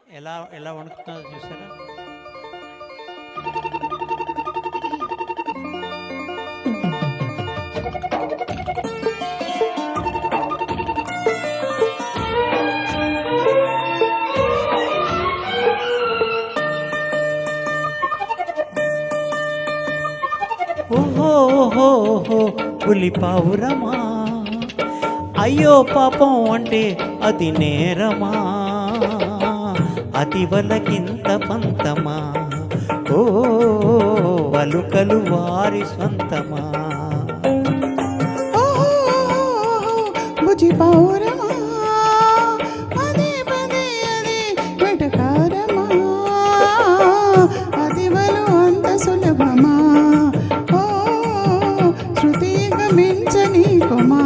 ఎలా ఎలా వణుకుతుందో చూసారా? ఓహో ఓహో ఓహో పులి పావురమా, అయ్యో పాపం అంటే అది నేరమా, అతి వలకింత పంతమా, ఓ వలుకలు వారి సొంతమా. బుజి పావురమా, పదే పదే అది వెటకారమా, అది వలు అంత సులభమా, ఓ శృతిగా మించని కుమా.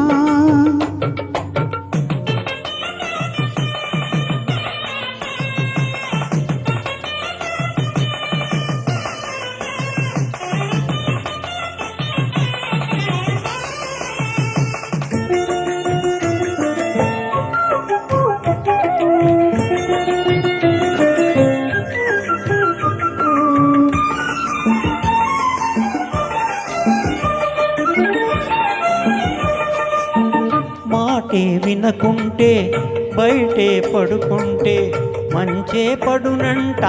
మాటే వినకుంటే బయటే పడుకుంటే మంచే పడునంట,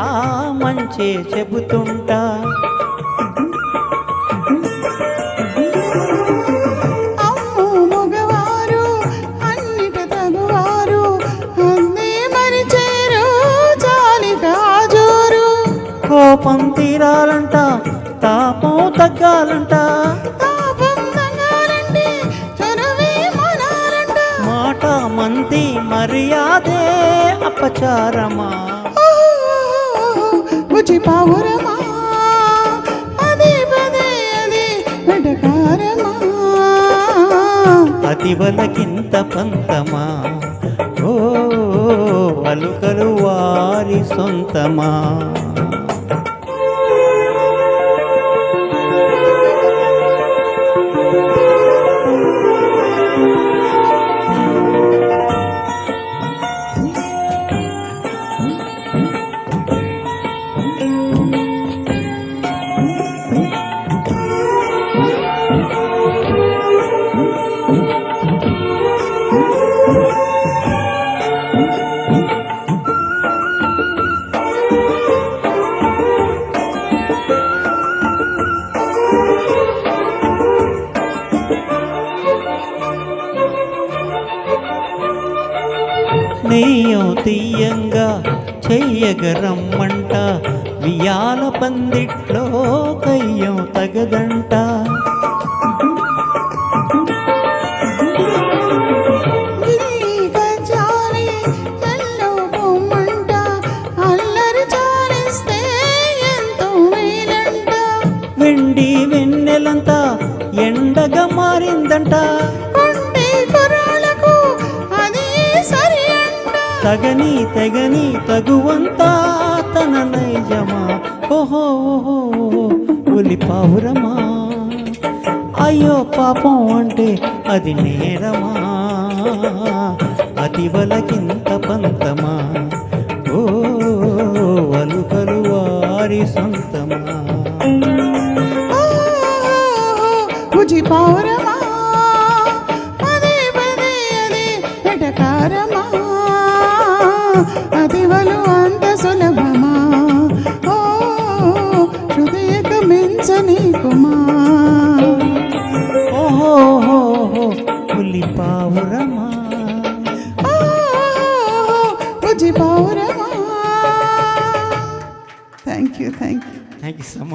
మంచే చెబుతుంటా. అమ్మో మగవారు అన్నిట తగువారు, అన్నే మరిచేరు చాలిక జోరు. కోపం తీరాలంట, తాపం తగ్గాలంట, తాపం తగ్గాలంటే చనువే మానాలంట. మాట మంది మర్యాదే అపచారమా. బుజి పావురమా, పదే పదే అది వెటకారమా, అతి వలకింత పంతమా, ఓ వలుకలు వారి సొంతమా. నెయ్యం తీయంగా చెయ్యగరమ్మంట, వియాల పందిట్లో కయ్యం తగదంట. గిల్లి గజాలి ఎల్లో బొమ్మంట, అల్లరి చాలిస్తే ఎంతో మేలంట. వెండి వెన్నెలంతా ఎండగా మారిందంట, కొంటే కుర్రాళ్ళకు అది సరి అంట. తగని తెగని తగువంతా తన నైజమా. ఓహో ఓహో పులి పావురమా, అయ్యో పాపం అంటే అది నేరమా, అతి వలకింత పంతమా, ఓ వలుకలు వారి సొంతమా. బుజి పావురమా, పదే పదే అది వెటకారమా, అది వలు అంత సులభమా, ఓ హృదయక మించని కుమా. ఓహో ఓహో పులి పావురమా. బుజి పావురమా. Thank you. Thank you so much.